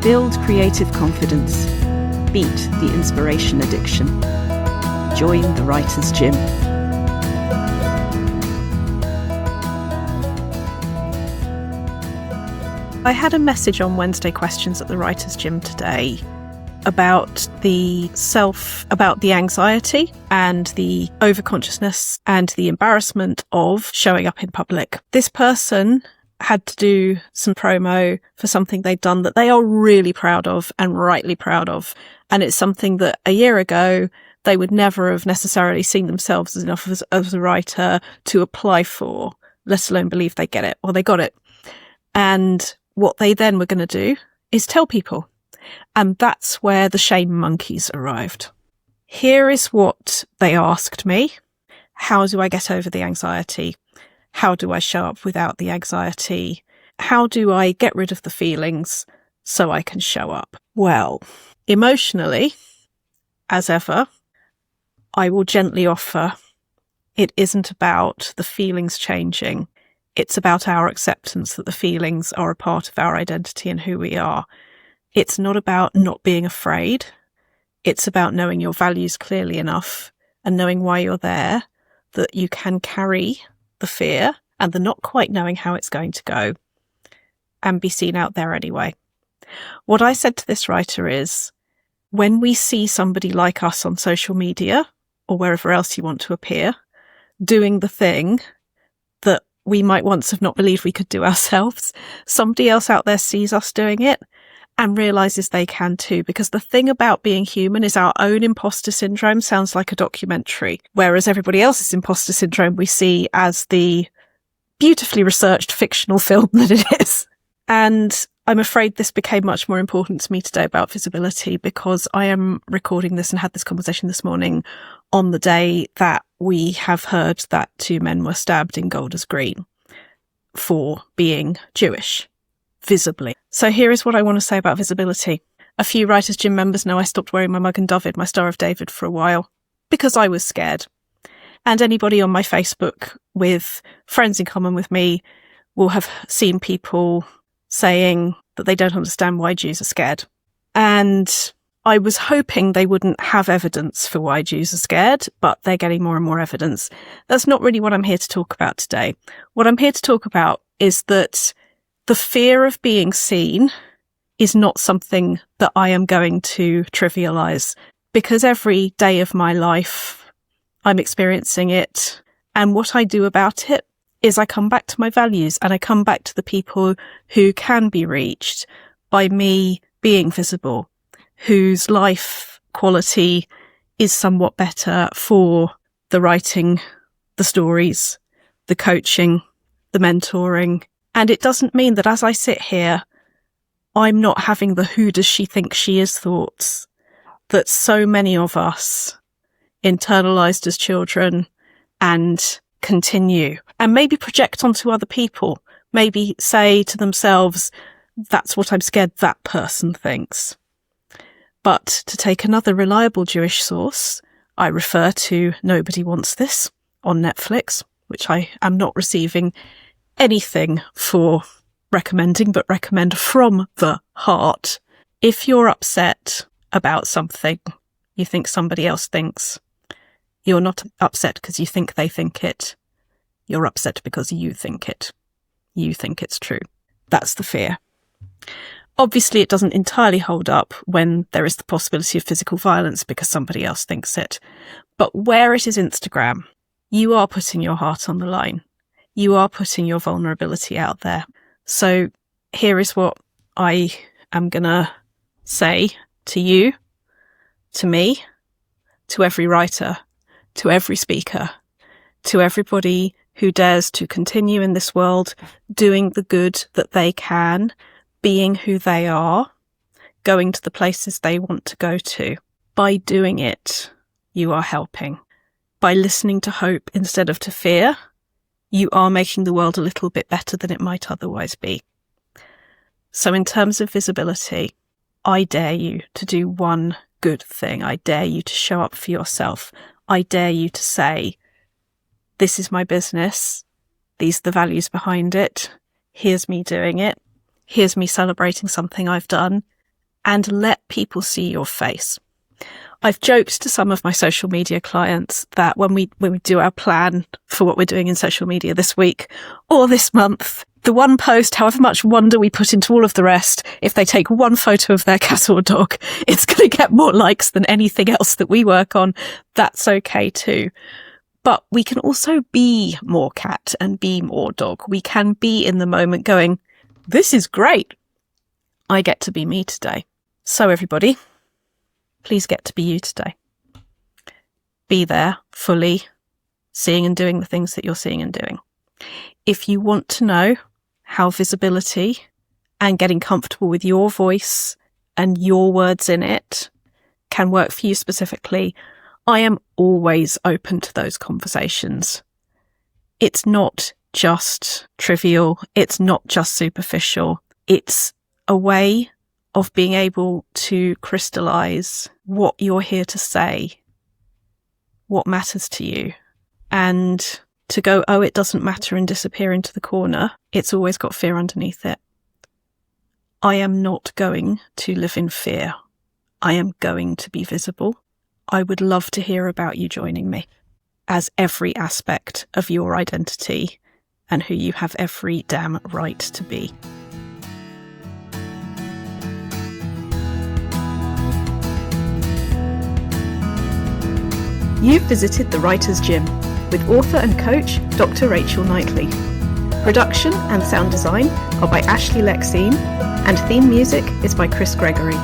Build creative confidence. Beat the inspiration addiction. Join the Writer's Gym. I had a message on Wednesday questions at the Writer's Gym today about the anxiety and the overconsciousness and the embarrassment of showing up in public. This person had to do some promo for something they'd done that they are really proud of and rightly proud of. And it's something that a year ago they would never have necessarily seen themselves as enough as a writer to apply for, let alone believe they get it. Well, they got it. And what they then were going to do is tell people. And that's where the shame monkeys arrived. Here is what they asked me. How do I get over the anxiety? How do I show up without the anxiety? How do I get rid of the feelings so I can show up? Well, emotionally, as ever, I will gently offer it isn't about the feelings changing. It's about our acceptance that the feelings are a part of our identity and who we are. It's not about not being afraid. It's about knowing your values clearly enough and knowing why you're there, that you can carry the fear and the not quite knowing how it's going to go and be seen out there anyway. What I said to this writer is, when we see somebody like us on social media or wherever else you want to appear, doing the thing that we might once have not believed we could do ourselves, somebody else out there sees us doing it and realises they can too. Because the thing about being human is our own imposter syndrome sounds like a documentary, whereas everybody else's imposter syndrome we see as the beautifully researched fictional film that it is. And I'm afraid this became much more important to me today about visibility, because I am recording this and had this conversation this morning on the day that we have heard that 2 men were stabbed in Golders Green for being Jewish, visibly. So here is what I want to say about visibility. A few Writers' Gym members know I stopped wearing my mug and David, my Star of David, for a while because I was scared. And anybody on my Facebook with friends in common with me will have seen people saying that they don't understand why Jews are scared. And I was hoping they wouldn't have evidence for why Jews are scared, but they're getting more and more evidence. That's not really what I'm here to talk about today. What I'm here to talk about is that the fear of being seen is not something that I am going to trivialize, because every day of my life I'm experiencing it. And what I do about it is I come back to my values and I come back to the people who can be reached by me being visible, whose life quality is somewhat better for the writing, the stories, the coaching, the mentoring. And it doesn't mean that as I sit here, I'm not having the who does she think she is thoughts that so many of us internalized as children and continue and maybe project onto other people, maybe say to themselves, that's what I'm scared that person thinks. But to take another reliable Jewish source, I refer to Nobody Wants This on Netflix, which I am not receiving anything for recommending, but recommend from the heart. If you're upset about something you think somebody else thinks, you're not upset because you think they think it. You're upset because you think it. You think it's true. That's the fear. Obviously, it doesn't entirely hold up when there is the possibility of physical violence because somebody else thinks it. But where it is Instagram, you are putting your heart on the line. You are putting your vulnerability out there. So here is what I am going to say to you, to me, to every writer, to every speaker, to everybody who dares to continue in this world, doing the good that they can, being who they are, going to the places they want to go to. By doing it, you are helping. By listening to hope instead of to fear, you are making the world a little bit better than it might otherwise be. So in terms of visibility, I dare you to do one good thing. I dare you to show up for yourself. I dare you to say, this is my business. These are the values behind it. Here's me doing it. Here's me celebrating something I've done. and let people see your face. I've joked to some of my social media clients that when we do our plan for what we're doing in social media this week or this month, the one post, however much wonder we put into all of the rest, if they take one photo of their cat or dog, it's going to get more likes than anything else that we work on. That's okay too. But we can also be more cat and be more dog. We can be in the moment going, this is great. I get to be me today. So everybody, please get to be you today. Be there fully, seeing and doing the things that you're seeing and doing. If you want to know how visibility and getting comfortable with your voice and your words in it can work for you specifically, I am always open to those conversations. It's not just trivial. It's not just superficial. It's a way of being able to crystallize what you're here to say, what matters to you, and to go, oh, it doesn't matter, and disappear into the corner. It's always got fear underneath it. I am not going to live in fear. I am going to be visible. I would love to hear about you joining me as every aspect of your identity and who you have every damn right to be. You've visited The Writer's Gym with author and coach Dr. Rachel Knightley. Production and sound design are by Ashley Lexine, and theme music is by Chris Gregory.